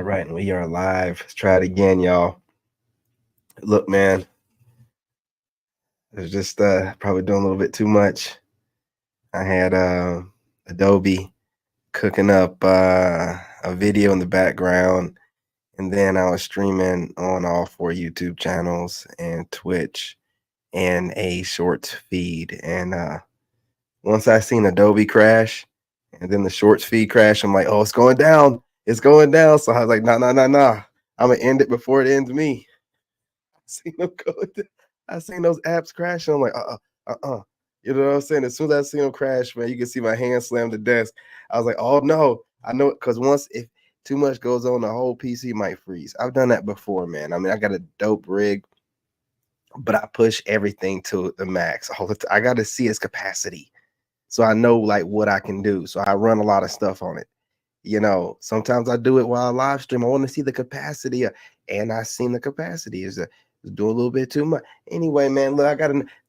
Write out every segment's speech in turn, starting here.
Right, and we are live. Let's try it again, y'all. Look, man, I was just probably doing a little bit too much. I had Adobe cooking up a video in the background, and then I was streaming on all four YouTube channels and Twitch and a shorts feed. And once I seen Adobe crash, and then the shorts feed crash, I'm like, oh, it's going down. It's going down. So I was like, nah. I'm gonna end it before it ends me. Seen them go. I seen those apps crash. I'm like, You know what I'm saying? As soon as I seen them crash, man, you can see my hand slam the desk. I was like, oh no, I know, because once if too much goes on, the whole PC might freeze. I've done that before, man. I mean, I got a dope rig, but I push everything to the max. I got to see its capacity, so I know like what I can do. So I run a lot of stuff on it. Sometimes I do it while I live stream. I want to see the capacity, and I seen the capacity is do a little bit too much. Anyway, man, look,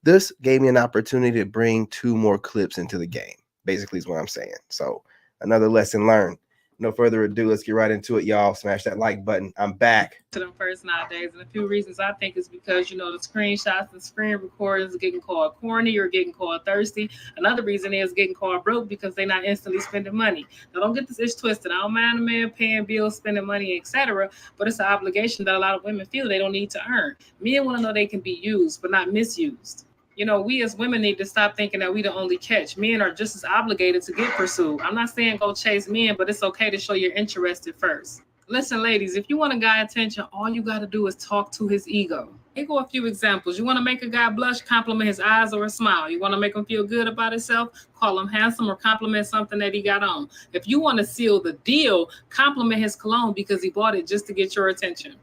this gave me an opportunity to bring two more clips into the game. Basically, is what I'm saying. So another lesson learned. No further ado, let's get right into it, y'all. Smash that like button. I'm back. To them first nowadays. And a few reasons I think is because, the screenshots and screen recordings are getting called corny or getting called thirsty. Another reason is getting called broke because they're not instantly spending money. Now, don't get this itch twisted. I don't mind a man paying bills, spending money, etc. But it's an obligation that a lot of women feel they don't need to earn. Men want to know they can be used, but not misused. We as women need to stop thinking that we the only catch. Men are just as obligated to get pursued. I'm not saying go chase men, but it's okay to show you're interested first. Listen, ladies, if you want a guy attention, all you got to do is talk to his ego. Here go a few examples. You want to make a guy blush, compliment his eyes or a smile. You want to make him feel good about himself, call him handsome or compliment something that he got on. If you want to seal the deal, compliment his cologne because he bought it just to get your attention.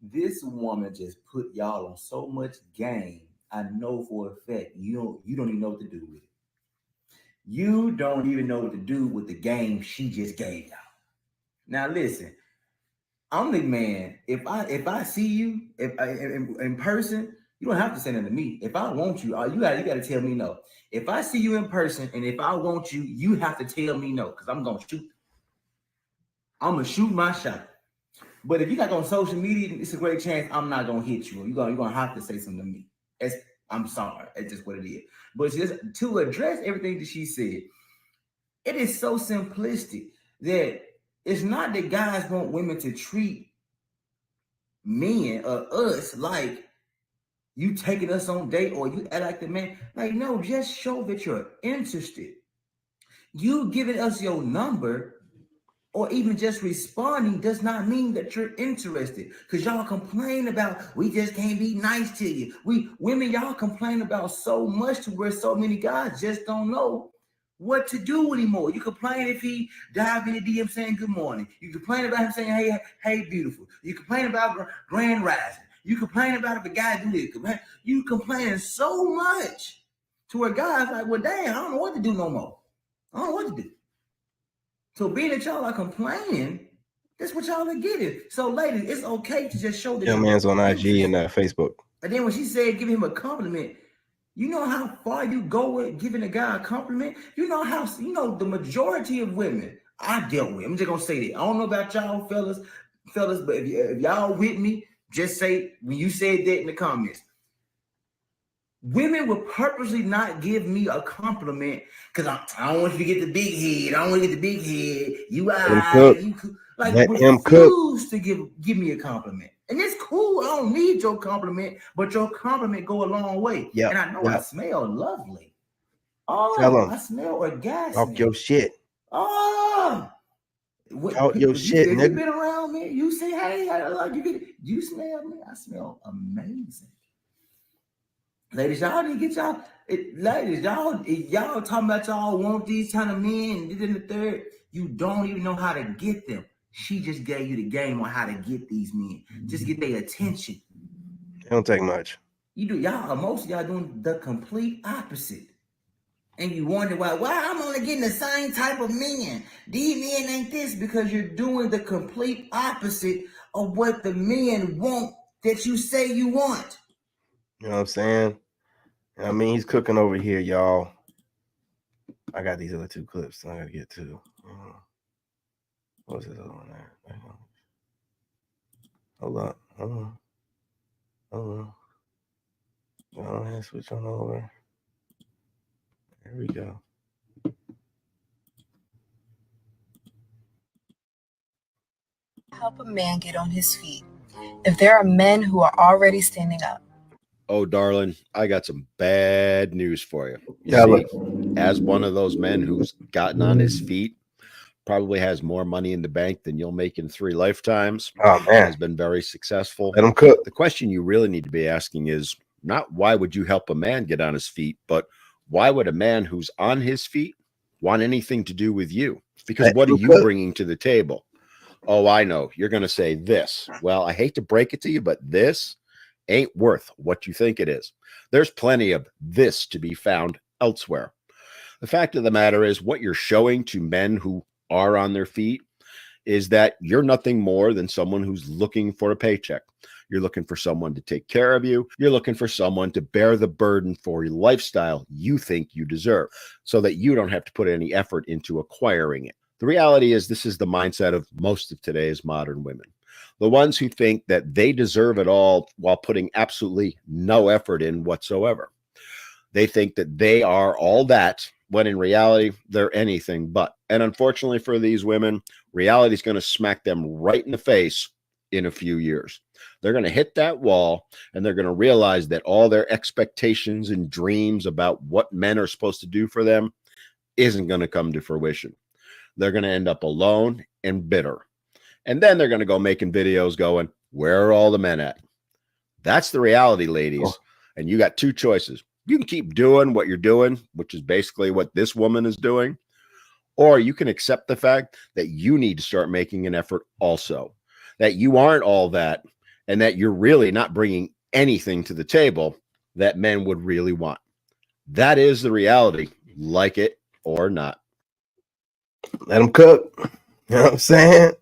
This woman just put y'all on so much game. I know for a fact you don't even know what to do with it. You don't even know what to do with the game she just gave y'all. Now listen, I'm the man. If I see you in person, you don't have to say nothing to me. If I want you, you got to tell me no. If I see you in person and if I want you, you have to tell me no because I'm gonna shoot. I'm gonna shoot my shot. But if you got on social media, it's a great chance I'm not gonna hit you. You're gonna have to say something to me. I'm sorry. It's just what it is. But just to address everything that she said, it is so simplistic that it's not that guys want women to treat men or us like you taking us on date or you act like the man. Like, no, just show that you're interested. You giving us your number or even just responding does not mean that you're interested. Because y'all complain about we just can't be nice to you. We women, y'all complain about so much to where so many guys just don't know what to do anymore. You complain if he dive in the DM saying good morning. You complain about him saying, hey, beautiful. You complain about grand rising. You complain about if a guy do this. You complain so much to where guys like, well, damn, I don't know what to do no more. I don't know what to do. So being that y'all are complaining, that's what y'all are getting. So ladies, it's okay to just show that Young man's on IG and Facebook. And then when she said give him a compliment, you know how far you go with giving a guy a compliment? You know how, the majority of women I dealt with, I'm just gonna say that. I don't know about y'all fellas, but if y'all with me, just say when you said that in the comments. Women will purposely not give me a compliment because I don't want you to get the big head. I don't want to get the big head. You refuse to give me a compliment. And it's cool. I don't need your compliment, but your compliment go a long way. Yep, and I know I smell lovely. Oh, I smell orgasmic. Talk your shit. Oh, talk your shit, nigga. If you been around me, you say, hey, you smell me. I smell amazing. Ladies, y'all didn't get y'all. Ladies, y'all talking about y'all want these kind of men and this and the third. You don't even know how to get them. She just gave you the game on how to get these men. Just get their attention. It don't take much. You do, y'all. Most of y'all doing the complete opposite. And you wonder why I'm only getting the same type of men. These men ain't this because you're doing the complete opposite of what the men want that you say you want. You know what I'm saying? I mean, he's cooking over here, y'all. I got these other two clips I gotta get to. What's this other one there? Hold on. Hold on. Go ahead, switch on over. There we go. Help a man get on his feet if there are men who are already standing up? Oh, darling, I got some bad news for you. Yeah, See, as one of those men who's gotten on his feet, probably has more money in the bank than you'll make in 3 lifetimes, Oh man, has been very successful. let him cook. The question you really need to be asking is not why would you help a man get on his feet, but why would a man who's on his feet want anything to do with you? Because Let what are him you cook. bringing to the table? Oh, I know. You're going to say this. Well, I hate to break it to you, but this ain't worth what you think it is. There's plenty of this to be found elsewhere. The fact of the matter is, what you're showing to men who are on their feet is that you're nothing more than someone who's looking for a paycheck. You're looking for someone to take care of you. You're looking for someone to bear the burden for your lifestyle you think you deserve so that you don't have to put any effort into acquiring it. The reality is this is the mindset of most of today's modern women. The ones who think that they deserve it all while putting absolutely no effort in whatsoever. They think that they are all that, when in reality, they're anything but. And unfortunately for these women, reality is going to smack them right in the face in a few years. They're going to hit that wall and they're going to realize that all their expectations and dreams about what men are supposed to do for them isn't going to come to fruition. They're going to end up alone and bitter. And then they're going to go making videos going, where are all the men at? That's the reality, ladies. Oh. And you got 2 choices. You can keep doing what you're doing, which is basically what this woman is doing, or you can accept the fact that you need to start making an effort also, that you aren't all that, and that you're really not bringing anything to the table that men would really want. That is the reality, like it or not. Let him cook. You know what I'm saying?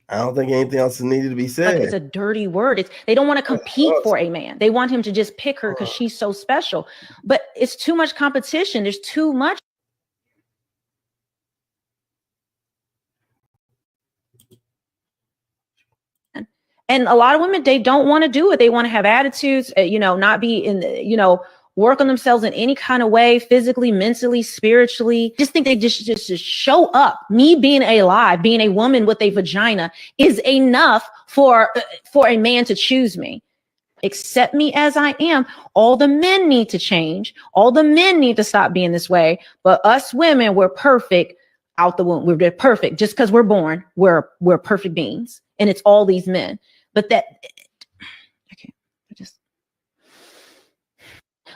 I don't think anything else is needed to be Like said. it's a dirty word. They don't want to compete for a man. They want him to just pick her because she's so special. But it's too much competition. There's too much. And a lot of women, they don't want to do it. They want to have attitudes, not be in the, work on themselves in any kind of way, physically, mentally, spiritually. Just think they just show up. Me being alive, being a woman with a vagina is enough for a man to choose me. Accept me as I am. All the men need to change. All the men need to stop being this way. But us women, we're perfect out the womb. We're perfect. Just because we're born, we're perfect beings. And it's all these men. But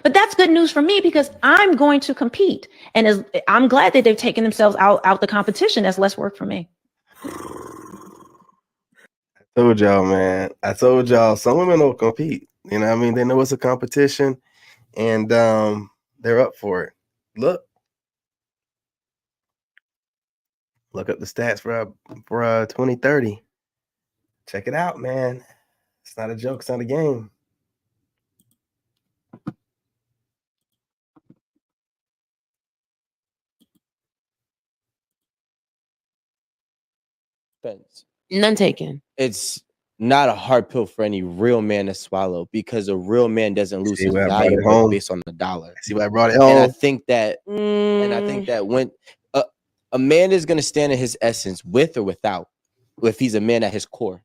But that's good news for me because I'm going to compete. And I'm glad that they've taken themselves out the competition. That's less work for me. I told y'all, man. I told y'all some women don't compete. You know what I mean? They know it's a competition and they're up for it. Look up the stats for 2030. Check it out, man. It's not a joke, it's not a game. None taken. It's not a hard pill for any real man to swallow because a real man doesn't lose his value based on the dollar. See why I brought it home. And I think that when a man is going to stand in his essence with or without, if he's a man at his core.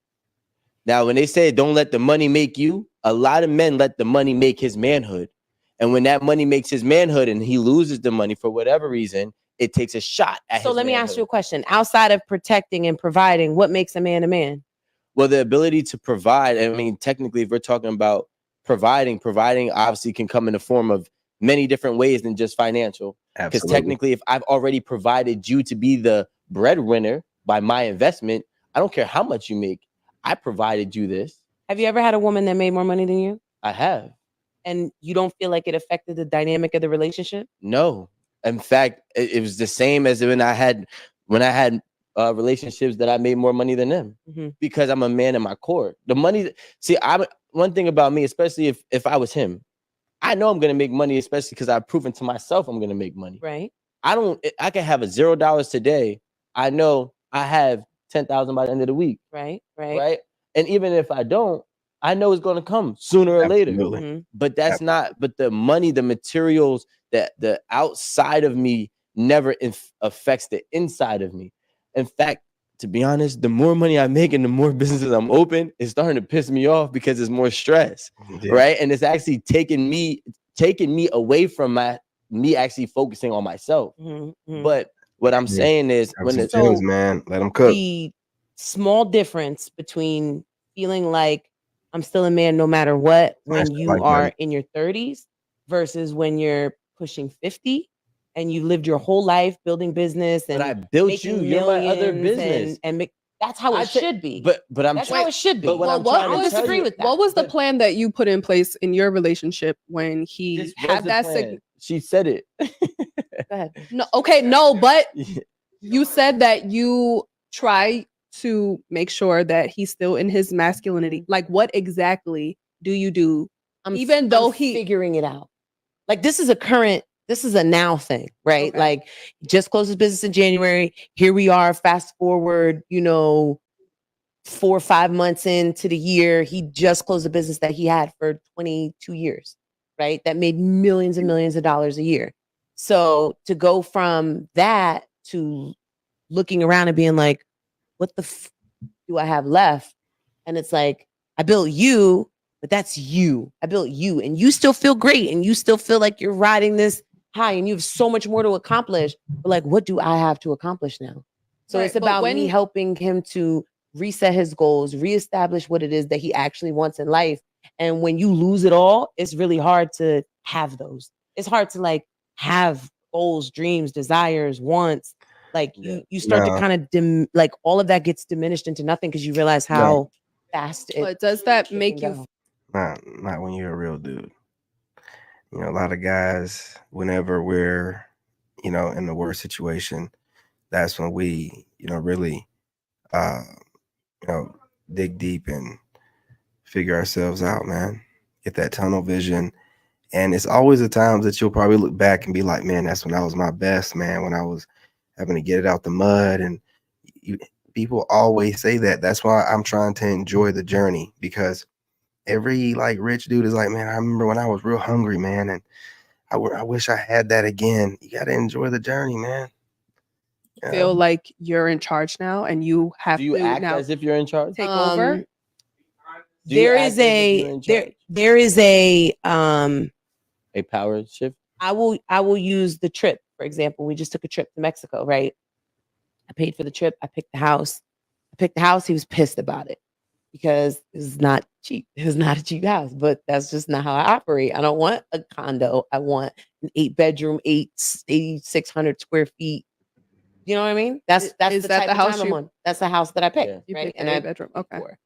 Now, when they say don't let the money make you, a lot of men let the money make his manhood. And when that money makes his manhood and he loses the money for whatever reason, it takes a shot at So his let me manhood. ask you a question. Outside of protecting and providing, what makes a man a man? Well, the ability to provide, I mean, technically, if we're talking about providing obviously can come in the form of many different ways than just financial. Because technically, if I've already provided you to be the breadwinner by my investment, I don't care how much you make. I provided you this. Have you ever had a woman that made more money than you? I have. And you don't feel like it affected the dynamic of the relationship? No. In fact, it was the same as when I had relationships that I made more money than them because I'm a man in my core. The money, see, one thing about me, especially if I was him, I know I'm going to make money, especially because I've proven to myself I'm going to make money. Right. I can have $0 today. I know I have 10,000 by the end of the week, Right. right? And even if I don't, I know it's going to come sooner or later. Absolutely. Mhm. But that's not. But the money, the materials, that the outside of me never affects the inside of me. In fact, to be honest, the more money I make and the more businesses I'm open, it's starting to piss me off because it's more stress, Yeah. right? And it's actually taking me away from me actually focusing on myself. Mhm, mhm. But what I'm Yeah. saying is, Have when some it's feelings, So- man. Let them cook. the small difference between feeling like I'm still a man no matter what when Smash that you like are button. in your 30s versus when you're pushing 50 and you lived your whole life building business but and I built making you. You're my other millions business. that's how I it ta- should be. But I'm That's trying. how it should be. But what Well, I'm what trying to I was tell disagree you, with that. what was the but plan that you put in place in your relationship when he this was had the that plan. She said it. Go ahead. no, okay, no, but you said that you try to make sure that he's still in his masculinity. Like, what exactly do you do? Even though he- figuring it out. Like this is a now thing, right? Okay. Like just closed his business in January. Here we are, fast forward, 4 or 5 months into the year. He just closed a business that he had for 22 years, right? That made millions and millions of dollars a year. So to go from that to looking around and being like, what the do I have left? And it's like, I built you, but that's you. I built you, and you still feel great, and you still feel like you're riding this high, and you have so much more to accomplish. But like, what do I have to accomplish now? So Right, it's but about me when- helping him to reset his goals, reestablish what it is that he actually wants in life. And when you lose it all, it's really hard to have those. It's hard to like have goals, dreams, desires, wants. Like you start to No. kind of like all of that gets diminished into nothing because you realize how fast it. But does that can make you go. Not when you're a real dude. A lot of guys, whenever we're, in the worst situation, that's when we, really, dig deep and figure ourselves out, man. Get that tunnel vision. And it's always the times that you'll probably look back and be like, man, that's when I was my best, man, when I was having to get it out the mud. And people always say that. That's why I'm trying to enjoy the journey, because every like rich dude is like, man, I remember when I was real hungry, man, and I wish I had that again. You got to enjoy the journey, man. feel like you're in charge now and you have Do you to act now as if you're in charge? take over? Do you There act is as if you're in charge? there is a A power shift. I will use the trip, for example. We just took a trip to Mexico, right? I paid for the trip. I picked the house. He was pissed about it because it's not cheap. It's not a cheap house, but that's just not how I operate. I don't want a condo. I want an 8-bedroom, 8,600 square feet. You know what I mean? That's Is the that type the of house time I'm you- on. That's the house that I picked, Yeah. You right? picked And an I 8-bedroom. Okay. for.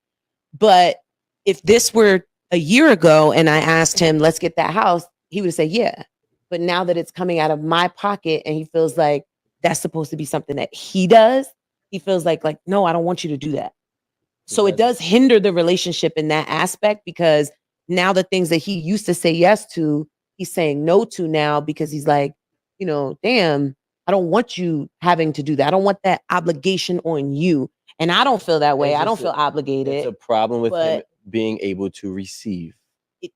But if this were a year ago and I asked him, let's get that house, he would say, yeah. But now that it's coming out of my pocket and he feels like that's supposed to be something that he does, he feels like, no, I don't want you to do that. So it does hinder the relationship in that aspect, because now the things that he used to say yes to, he's saying no to now, because he's like, damn, I don't want you having to do that. I don't want that obligation on you. And I don't feel that way. It's I don't just feel obligated. It's a problem with him but- being able to receive.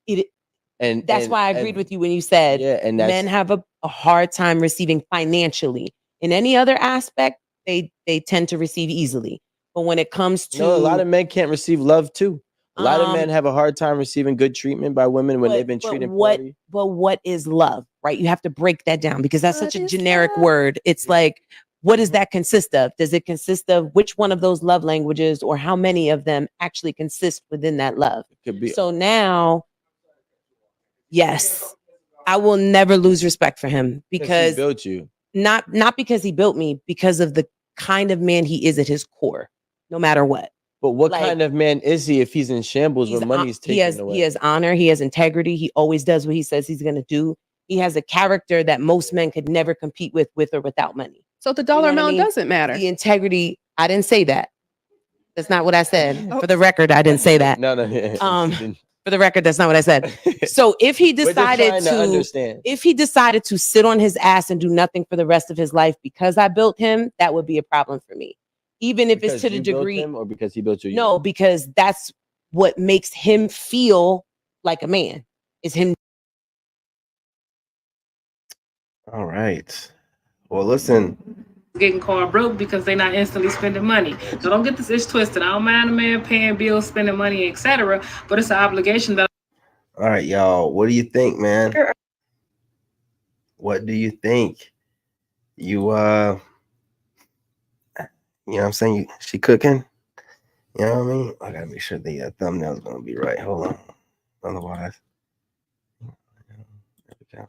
That's And why I agreed with you when you said Yeah, and that's men have a hard time receiving financially. In any other aspect, they tend to receive easily. But when it comes to no. A lot of men can't receive love too. A lot of men Um, have a hard time receiving good treatment by women when they've been treated poorly. But what is love, right? You have to break that down, because that's such What a is generic love? word. It's like, what does that consist of? Does it consist of which one of those love languages, or how many of them actually consist within that love? Could be So now, yes, I will never lose respect for him, he because built you. not because he built me, because of the kind of man he is at his core, no matter what. But what like- kind of man is he if he's in shambles He's when money's he taken has away? he has honor, he has integrity, he always does what he says he's going to do. He has a character that most men could never compete with or without money. So the dollar know what I amount mean? doesn't matter. The integrity, I didn't say that. That's not what I said. Oh. For the record, I didn't say that. No. For the record, that's not what I said. So if he We're just decided trying to understand. if he decided to sit on his ass and do nothing for the rest of his life because I built him, that would be a problem for me. even if Because it's to the you built degree. him or because he built you? No, because that's what makes him feel like a man. Is him. All right. Well, listen. Getting called broke because they're not instantly spending money. So don't get this ish twisted. I don't mind a man paying bills, spending money, etc. But it's an obligation that. All right, y'all. What do you think, man? What do you think? You know what I'm saying? She cooking? You know what I mean? I gotta make sure the thumbnail's gonna be right. Hold on. Otherwise. There we go.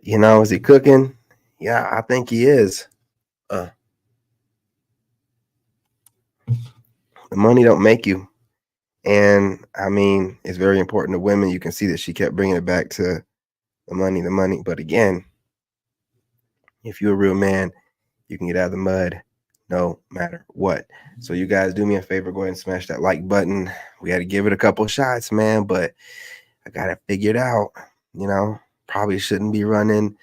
You know, is he cooking? Yeah, I think he is. The money don't make you. And I mean, it's very important to women. You can see that she kept bringing it back to the money. But again, if you're a real man, you can get out of the mud no matter what. So you guys do me a favor, go ahead and smash that like button. We got to give it a couple shots, man, but I got to figure it out. You know, probably shouldn't be running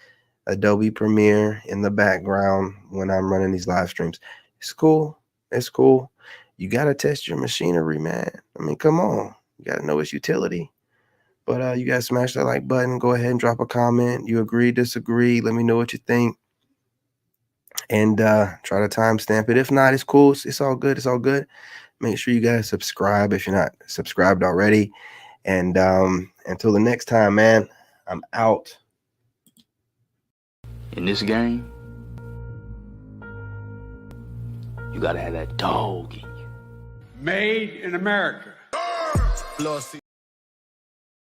Adobe Premiere in the background when I'm running these live streams. It's cool. It's cool. You got to test your machinery, man. I mean, come on. You got to know its utility. But you guys smash that like button. Go ahead and drop a comment. You agree, disagree. Let me know what you think. And try to timestamp it. If not, it's cool. It's all good. It's all good. Make sure you guys subscribe if you're not subscribed already. And until the next time, man, I'm out. In this game, you gotta have that dog in you. Made in America.